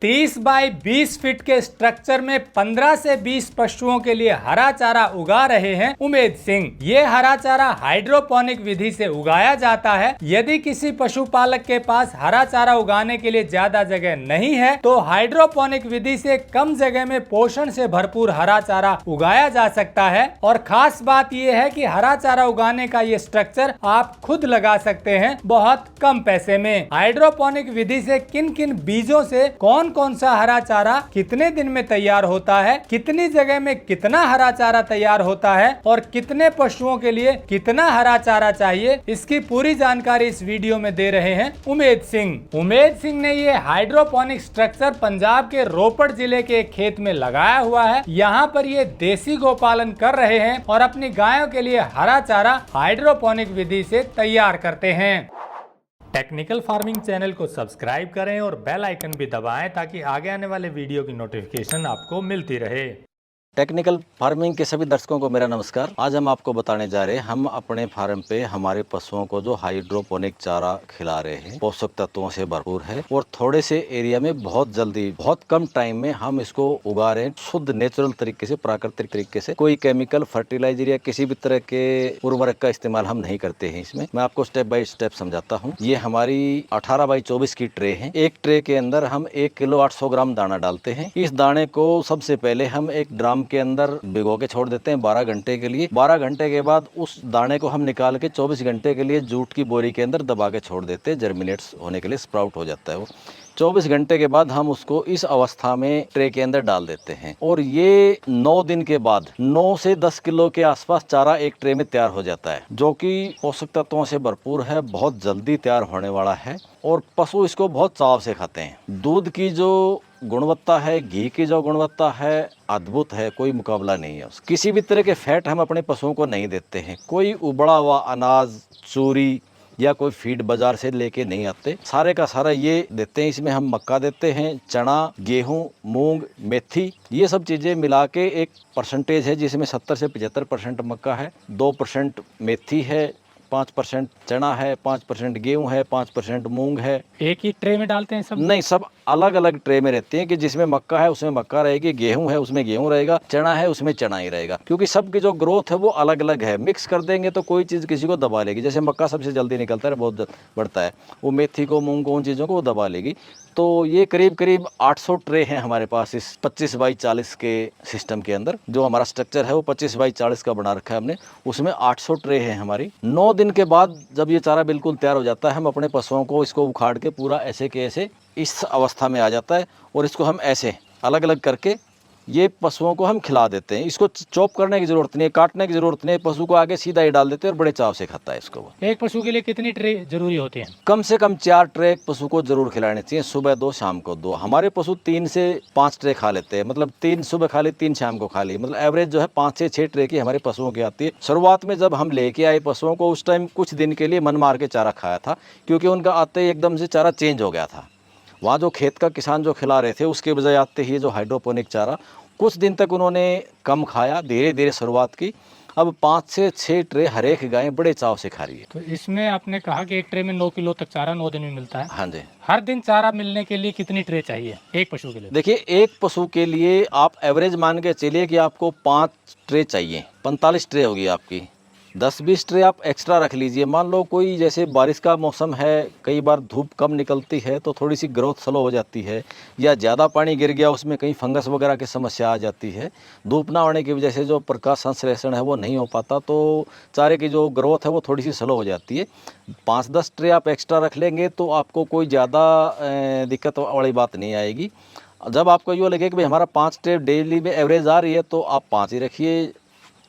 30 by 20 feet के structure में 15 से 20 पशुओं के लिए हरा चारा उगा रहे हैं उमेद सिंह। ये हरा चारा हाइड्रोपोनिक विधि से उगाया जाता है। यदि किसी पशुपालक के पास हरा चारा उगाने के लिए ज्यादा जगह नहीं है तो हाइड्रोपोनिक विधि से कम जगह में पोषण से भरपूर हरा चारा उगाया जा सकता है। और खास बात यह है कि हरा चारा उगाने का ये स्ट्रक्चर आप खुद लगा सकते हैं बहुत कम पैसे में। हाइड्रोपोनिक विधि से किन किन बीजों से कौन सा हरा चारा कितने दिन में तैयार होता है, कितनी जगह में कितना हरा चारा तैयार होता है और कितने पशुओं के लिए कितना हरा चारा चाहिए, इसकी पूरी जानकारी इस वीडियो में दे रहे हैं उमेद सिंह। उमेद सिंह ने ये हाइड्रोपोनिक स्ट्रक्चर पंजाब के रोपड़ जिले के एक खेत में लगाया हुआ है। यहाँ पर ये देसी गौपालन कर रहे हैं और अपनी गायों के लिए हरा चारा हाइड्रोपोनिक विधि से तैयार करते हैं। टेक्निकल फार्मिंग चैनल को सब्सक्राइब करें और बेल आइकन भी दबाएं ताकि आगे आने वाले वीडियो की नोटिफिकेशन आपको मिलती रहे। टेक्निकल फार्मिंग के सभी दर्शकों को मेरा नमस्कार। आज हम आपको बताने जा रहे हैं हम अपने फार्म पे हमारे पशुओं को जो हाइड्रोपोनिक चारा खिला रहे हैं, पोषक तत्वों से भरपूर है और थोड़े से एरिया में बहुत जल्दी बहुत कम टाइम में हम इसको उगा रहे हैं शुद्ध नेचुरल तरीके से, प्राकृतिक तरीके से। कोई केमिकल फर्टिलाइजर या किसी भी तरह के उर्वरक का इस्तेमाल हम नहीं करते हैं इसमें। मैं आपको स्टेप बाय स्टेप समझाता हूँ। ये हमारी 18 बाई 24 की ट्रे है। एक ट्रे के अंदर हम 1 किलो 800 ग्राम दाना डालते हैं। इस दाने को सबसे पहले हम एक ड्राम के अंदर भिगो के छोड़ देते हैं 12 घंटे के लिए। 12 घंटे के बाद उस दाने को हम निकाल के 24 घंटे के लिए जूट की बोरी के अंदर दबा के छोड़ देते हैं। जर्मिनेट्स होने के लिए स्प्राउट हो जाता है वो। 24 घंटे के बाद हम उसको इस अवस्था में ट्रे के अंदर डाल देते हैं और ये 9 दिन के बाद 9 से 10 किलो के आसपास चारा एक ट्रे में तैयार हो जाता है, जो कि पोषक तत्वों से भरपूर है, बहुत जल्दी तैयार होने वाला है और पशु इसको बहुत चाव से खाते हैं। दूध की जो गुणवत्ता है, घी की जो गुणवत्ता है, अद्भुत है, कोई मुकाबला नहीं है उसका। किसी भी तरह के फैट हम अपने पशुओं को नहीं देते हैं। कोई उबड़ा हुआ अनाज, चूरी या कोई फीड बाजार से लेके नहीं आते। सारे का सारा ये देते हैं। इसमें हम मक्का देते हैं, चना, गेहूं, मूंग, मेथी, ये सब चीज़ें मिला के एक परसेंटेज है जिसमें 70 से 75% मक्का है, 2% मेथी है, 5% चना है, 5% गेहूं है, 5% मूंग है। एक ही ट्रे में डालते हैं सब? नहीं, सब अलग अलग ट्रे में रहते हैं कि जिसमें मक्का है उसमें मक्का रहेगी, गेहूं है उसमें गेहूं रहेगा, चना है उसमें चना ही रहेगा, क्योंकि सबकी जो ग्रोथ है वो अलग अलग है। मिक्स कर देंगे तो कोई चीज़ किसी को दबा लेगी। जैसे मक्का सबसे जल्दी निकलता है, बहुत बढ़ता है, वो मेथी को, मूंग को, उन चीज़ों को वो दबा लेगी। तो ये करीब करीब 800 ट्रे हैं हमारे पास इस 25 बाई 40 के सिस्टम के अंदर। जो हमारा स्ट्रक्चर है वो 25 बाई 40 का बना रखा है हमने, उसमें 800 ट्रे हैं हमारी। 9 दिन के बाद जब ये चारा बिल्कुल तैयार हो जाता है, हम अपने पशुओं को इसको उखाड़ के पूरा ऐसे के ऐसे इस अवस्था में आ जाता है और इसको हम ऐसे अलग अलग करके ये पशुओं को हम खिला देते हैं। इसको चॉप करने की ज़रूरत नहीं है, काटने की ज़रूरत नहीं है, पशु को आगे सीधा ही डाल देते हैं और बड़े चाव से खाता है इसको। एक पशु के लिए कितनी ट्रे जरूरी होती हैं? कम से कम 4 ट्रे पशु को जरूर खिलाने चाहिए, सुबह 2 शाम को 2। हमारे पशु 3 से 5 ट्रे खा लेते हैं, मतलब 3 सुबह खा ली, 3 शाम को खा ली, मतलब एवरेज जो है 5 से 6 ट्रे की हमारे पशुओं की आती है। शुरुआत में जब हम लेके आए पशुओं को, उस टाइम कुछ दिन के लिए मन मार के चारा खाया था, क्योंकि उनका आते ही एकदम से चारा चेंज हो गया था। वहाँ जो खेत का किसान जो खिला रहे थे उसके बजाय आते ही जो हाइड्रोपोनिक चारा, कुछ दिन तक उन्होंने कम खाया, धीरे धीरे शुरुआत की। अब 5 से 6 ट्रे हर एक गाय बड़े चाव से खा रही है। तो इसमें आपने कहा कि एक ट्रे में 9 किलो तक चारा 9 दिन में मिलता है। हाँ जी। हर दिन चारा मिलने के लिए कितनी ट्रे चाहिए एक पशु के लिए? देखिए, एक पशु के लिए आप एवरेज मान के चलिए कि आपको 5 ट्रे चाहिए, 45 ट्रे होगी आपकी। 10-20 ट्रे आप एक्स्ट्रा रख लीजिए। मान लो कोई जैसे बारिश का मौसम है, कई बार धूप कम निकलती है तो थोड़ी सी ग्रोथ स्लो हो जाती है, या ज़्यादा पानी गिर गया उसमें कहीं फंगस वगैरह की समस्या आ जाती है। धूप ना होने की वजह से जो प्रकाश संश्लेषण है वो नहीं हो पाता, तो चारे की जो ग्रोथ है वो थोड़ी सी स्लो हो जाती है। 5-10 ट्रे आप एक्स्ट्रा रख लेंगे तो आपको कोई ज़्यादा दिक्कत वाली बात नहीं आएगी। जब आपको ये लगे कि भाई हमारा 5 ट्रे डेली में एवरेज आ रही है तो आप 5 ही रखिए।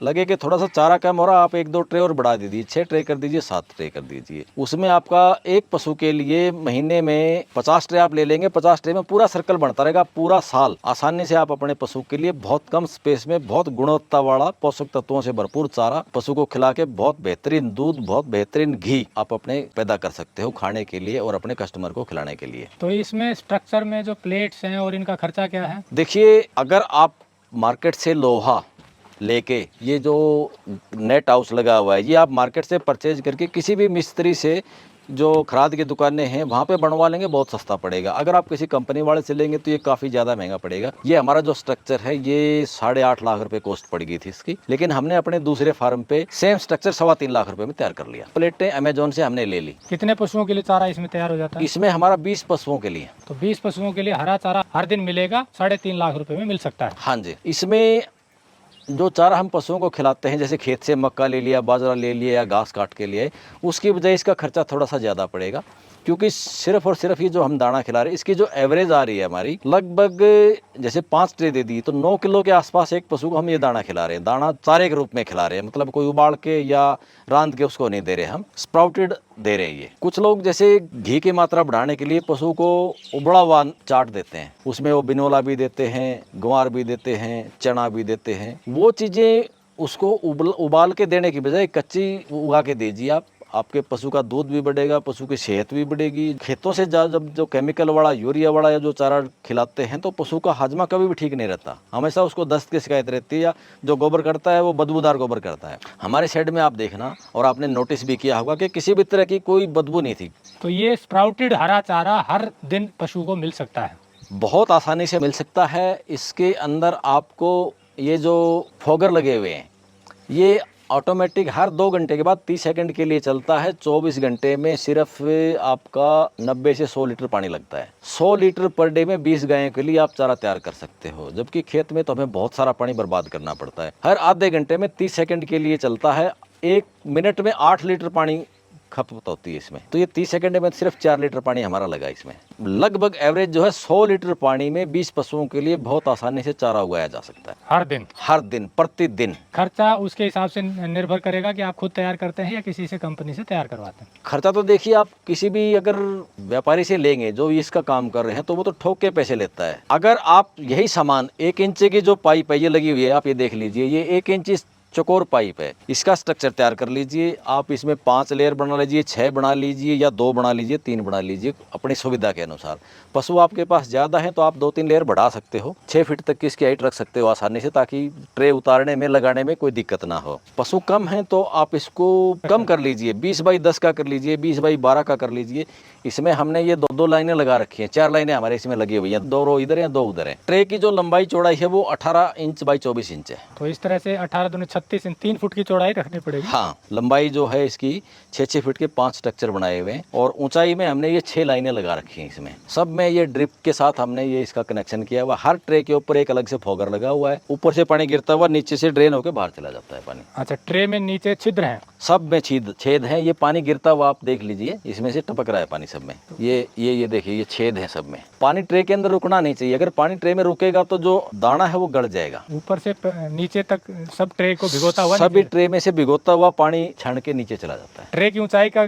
लगे कि थोड़ा सा चारा कम हो रहा, आप 1-2 ट्रे और बढ़ा दीजिए, 6 ट्रे कर दीजिए, 7 ट्रे कर दीजिए। उसमें आपका एक पशु के लिए महीने में 50 ट्रे आप ले लेंगे, 50 ट्रे में पूरा सर्कल बनता रहेगा, पूरा साल आसानी से आप अपने पशु के लिए बहुत कम स्पेस में बहुत गुणवत्ता वाला पोषक तत्वों से भरपूर चारा पशु को खिला के बहुत बेहतरीन दूध, बहुत बेहतरीन घी आप अपने पैदा कर सकते हो खाने के लिए और अपने कस्टमर को खिलाने के लिए। तो इसमें स्ट्रक्चर में जो प्लेट्स हैं और इनका खर्चा क्या है? देखिए, अगर आप मार्केट से लोहा लेके, ये जो नेट हाउस लगा हुआ है, ये आप मार्केट से परचेज करके किसी भी मिस्त्री से जो खराद की दुकानें हैं वहाँ पे बनवा लेंगे, बहुत सस्ता पड़ेगा। अगर आप किसी कंपनी वाले से लेंगे तो ये काफ़ी ज़्यादा महंगा पड़ेगा। ये हमारा जो स्ट्रक्चर है ये 8.5 लाख रुपए कॉस्ट पड़ गई थी इसकी, लेकिन हमने अपने दूसरे फार्म पे सेम स्ट्रक्चर 3.25 लाख रुपए में तैयार कर लिया। प्लेटें अमेजोन से हमने ले ली। कितने पशुओं के लिए चारा इसमें तैयार हो जाता है? इसमें हमारा 20 पशुओं के लिए। तो 20 पशुओं के लिए हरा चारा हर दिन मिलेगा, 3.5 लाख रुपए में मिल सकता है। हाँ जी। इसमें जो चारा हम पशुओं को खिलाते हैं, जैसे खेत से मक्का ले लिया, बाजरा ले लिया या घास काट के लिए, उसकी बजाय इसका खर्चा थोड़ा सा ज़्यादा पड़ेगा, क्योंकि सिर्फ और सिर्फ ये जो हम दाना खिला रहे हैं इसकी जो एवरेज आ रही है हमारी लगभग, जैसे 5 ट्रे दे दी तो 9 किलो के आसपास एक पशु को हम ये दाना खिला रहे हैं। दाना चारे के रूप में खिला रहे हैं, मतलब कोई उबाल के या रांध के उसको नहीं दे रहे, हम स्प्राउटेड दे रहे हैं ये। कुछ लोग जैसे घी की मात्रा बढ़ाने के लिए पशु को उबला हुआ चाट देते हैं, उसमें वो बिनोला भी देते हैं, ग्वार भी देते हैं, चना भी देते हैं। वो चीज़ें उसको उबाल के देने की बजाय कच्ची उगा के दीजिए आप, आपके पशु का दूध भी बढ़ेगा, पशु की सेहत भी बढ़ेगी। खेतों से जब जो केमिकल वाला, यूरिया वाला या जो चारा खिलाते हैं तो पशु का हाजमा कभी भी ठीक नहीं रहता, हमेशा उसको दस्त की शिकायत रहती है, या जो गोबर करता है वो बदबूदार गोबर करता है। हमारे शेड में आप देखना, और आपने नोटिस भी किया होगा कि किसी भी तरह की कोई बदबू नहीं थी। तो ये स्प्राउटेड हरा चारा हर दिन पशु को मिल सकता है? बहुत आसानी से मिल सकता है। इसके अंदर आपको ये जो फोगर लगे हुए हैं ये ऑटोमेटिक हर 2 घंटे के बाद 30 सेकंड के लिए चलता है। 24 घंटे में सिर्फ आपका 90 से 100 लीटर पानी लगता है। 100 लीटर पर डे में 20 गायों के लिए आप चारा तैयार कर सकते हो, जबकि खेत में तो हमें बहुत सारा पानी बर्बाद करना पड़ता है। हर आधे घंटे में 30 सेकंड के लिए चलता है। 1 मिनट में 8 लीटर पानी खपत होती है इसमें, तो ये 30 सेकंड में सिर्फ 4 लीटर पानी हमारा लगा इसमें। लगभग एवरेज जो है 100 लीटर पानी में 20 पशुओं के लिए बहुत आसानी से चारा उगाया जा सकता है। हर दिन प्रतिदिन। खर्चा उसके हिसाब से निर्भर करेगा कि आप खुद तैयार करते हैं या किसी से कंपनी से तैयार करवाते हैं? खर्चा तो देखिए, आप किसी भी अगर व्यापारी से लेंगे जो इसका काम कर रहे हैं तो वो तो ठोक के पैसे लेता है। अगर आप यही सामान 1 इंच की जो पाइप है ये लगी हुई है, आप ये देख लीजिए, ये 1 इंच चौकोर पाइप है, इसका स्ट्रक्चर तैयार कर लीजिए। आप इसमें 5 लेयर बना लीजिए, 6 बना लीजिए, या 2 बना लीजिए, 3 बना लीजिए, अपनी सुविधा के अनुसार। पशु आपके पास ज़्यादा है तो आप 2-3 लेयर बढ़ा सकते हो, 6 फीट तक की इसकी हाइट रख सकते हो आसानी से, ताकि ट्रे उतारने में, लगाने में कोई दिक्कत ना हो। पशु कम है तो आप इसको कम कर लीजिए, 20 बाई 10 का कर लीजिए, 20 बाई 12 का कर लीजिए। इसमें हमने ये 2-2 लाइनें लगा रखी हैं, 4 लाइनें हमारे इसमें लगी हुई हैं, 2 रो इधर हैं, 2 उधर हैं। ट्रे की जो लंबाई चौड़ाई है वो 18 इंच बाई 24 इंच है। तो इस तरह से 18 दूनी 36 इंच, 3 फुट की चौड़ाई रखनी पड़ेगी। हाँ, लंबाई जो है इसकी 6-6 फीट के 5 स्ट्रक्चर बनाए हुए हैं, और ऊंचाई में हमने ये 6 लाइनें लगा रखी हैं इसमें। सब में ये ड्रिप के साथ हमने ये इसका कनेक्शन किया हुआ। हर ट्रे के ऊपर एक अलग से फोगर लगा हुआ है, ऊपर से पानी गिरता हुआ नीचे से ड्रेन होकर बाहर चला जाता है पानी। अच्छा, ट्रे में नीचे छिद्र हैं? सब में छेद है, ये पानी गिरता हुआ आप देख लीजिए, इसमें से टपक रहा है पानी सब में। ये देखिए, ये छेद है सब में। पानी ट्रे के अंदर रुकना नहीं चाहिए, अगर पानी ट्रे में रुकेगा तो जो दाना है वो गड़ जाएगा। ऊपर से नीचे तक सब ट्रे को भिगोता हुआ, सभी ट्रे में से भिगोता हुआ पानी छान के नीचे चला जाता है। ट्रे की ऊंचाई का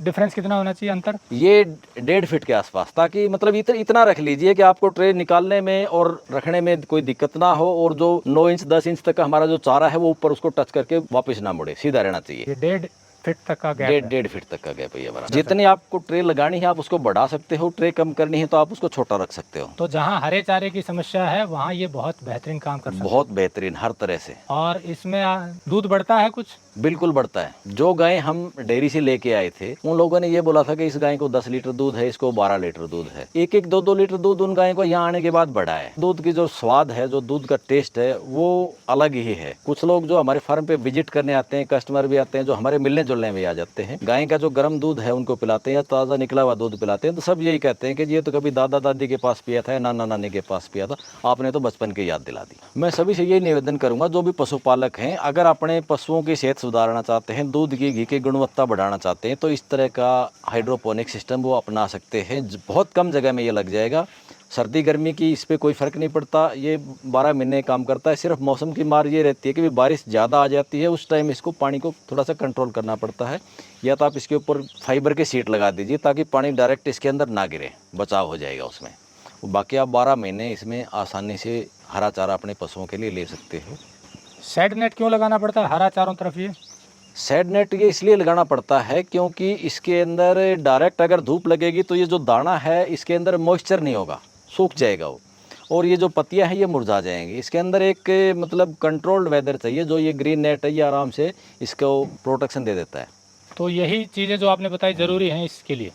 डिफरेंस कितना होना चाहिए, अंतर? ये 1.5 फीट के आसपास, ताकि मतलब इतना रख लीजिए कि आपको ट्रे निकालने में और रखने में कोई दिक्कत ना हो, और जो 9 इंच 10 इंच तक का हमारा जो चारा है वो ऊपर उसको टच करके वापस ना मुड़े, सीधा रहना चाहिए। 1.5 फीट तक का गैप? 1.5 फीट तक का गैप है हमारा। जितनी आपको ट्रे लगानी है आप उसको बढ़ा सकते हो, ट्रे कम करनी है तो आप उसको छोटा रख सकते हो। तो जहाँ हरे चारे की समस्या है वहाँ ये बहुत बेहतरीन काम कर सकता है। बहुत बेहतरीन हर तरह से। और इसमें दूध बढ़ता है कुछ? बिल्कुल बढ़ता है। जो गाय हम डेयरी से लेके आए थे उन लोगों ने ये बोला था कि इस गाय को 10 लीटर दूध है, इसको 12 लीटर दूध है। 1-1, 2-2 लीटर दूध उन गायों को यहाँ आने के बाद बढ़ा है। दूध की जो स्वाद है, जो दूध का टेस्ट है वो अलग ही है। कुछ लोग जो हमारे फार्म पे विजिट करने आते हैं, कस्टमर भी आते हैं, जो हमारे मिलने जुलने में आ जाते हैं, गाय का जो गर्म दूध है उनको पिलाते हैं या ताज़ा निकला हुआ दूध पिलाते हैं, तो सब यही कहते हैं कि ये तो कभी दादा दादी के पास पिया था या नाना नानी के पास पिया था, आपने तो बचपन की याद दिला दी। मैं सभी से यही निवेदन करूंगा, जो भी पशुपालक हैं, अगर अपने पशुओं की सेहत सुधारना चाहते हैं, दूध की, घी की गुणवत्ता बढ़ाना चाहते हैं, तो इस तरह का हाइड्रोपोनिक सिस्टम वो अपना सकते हैं। बहुत कम जगह में ये लग जाएगा। सर्दी गर्मी की इस पर कोई फ़र्क नहीं पड़ता, ये 12 महीने काम करता है। सिर्फ मौसम की मार ये रहती है कि बारिश ज़्यादा आ जाती है, उस टाइम इसको पानी को थोड़ा सा कंट्रोल करना पड़ता है, या तो आप इसके ऊपर फाइबर की शीट लगा दीजिए ताकि पानी डायरेक्ट इसके अंदर ना गिरे, बचाव हो जाएगा उसमें। बाकी आप 12 महीने इसमें आसानी से हरा चारा अपने पशुओं के लिए ले सकते हो। शेड नेट क्यों लगाना पड़ता है हरा चारों तरफ? ये शेड नेट ये इसलिए लगाना पड़ता है क्योंकि इसके अंदर डायरेक्ट अगर धूप लगेगी तो ये जो दाना है इसके अंदर मॉइस्चर नहीं होगा, सूख जाएगा वो, और ये जो पत्तियां हैं ये मुरझा जाएंगी। इसके अंदर एक मतलब कंट्रोल्ड वेदर चाहिए, जो ये ग्रीन नेट है ये आराम से इसको प्रोटेक्शन दे देता है। तो यही चीज़ें जो आपने बताई ज़रूरी हैं इसके लिए।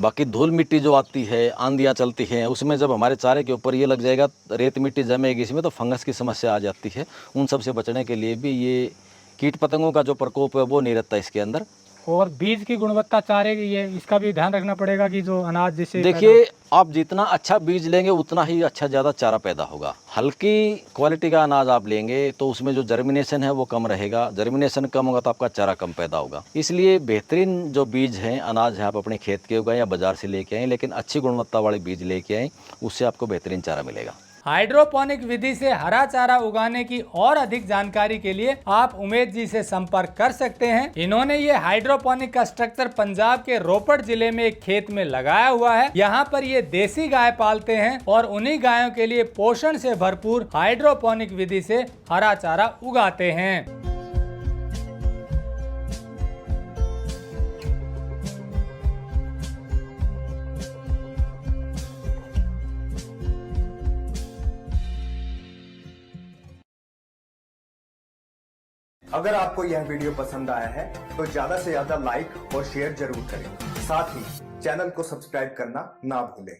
बाकी धूल मिट्टी जो आती है, आंधियाँ चलती हैं, उसमें जब हमारे चारे के ऊपर ये लग जाएगा, रेत मिट्टी जमेगी इसमें, तो फंगस की समस्या आ जाती है। उन सब से बचने के लिए भी ये कीट पतंगों का जो प्रकोप है वो नहीं रहता इसके अंदर। और बीज की गुणवत्ता चारे की ये इसका भी ध्यान रखना पड़ेगा कि जो अनाज जिसे देखिए, आप जितना अच्छा बीज लेंगे उतना ही अच्छा ज़्यादा चारा पैदा होगा। हल्की क्वालिटी का अनाज आप लेंगे तो उसमें जो जर्मिनेशन है वो कम रहेगा, जर्मिनेशन कम होगा तो आपका चारा कम पैदा होगा। इसलिए बेहतरीन जो बीज हैं, अनाज है, आप अपने खेत के उगाएं या बाजार से लेके आएँ, लेकिन अच्छी गुणवत्ता वाले बीज लेके आएँ, उससे आपको बेहतरीन चारा मिलेगा। हाइड्रोपोनिक विधि से हरा चारा उगाने की और अधिक जानकारी के लिए आप उमेद जी से संपर्क कर सकते हैं। इन्होंने ये हाइड्रोपोनिक का स्ट्रक्चर पंजाब के रोपड़ जिले में एक खेत में लगाया हुआ है। यहाँ पर ये देसी गाय पालते हैं और उन्हीं गायों के लिए पोषण से भरपूर हाइड्रोपोनिक विधि से हरा चारा उगाते हैं। अगर आपको यह वीडियो पसंद आया है तो ज्यादा से ज्यादा लाइक और शेयर जरूर करें। साथ ही चैनल को सब्सक्राइब करना ना भूलें।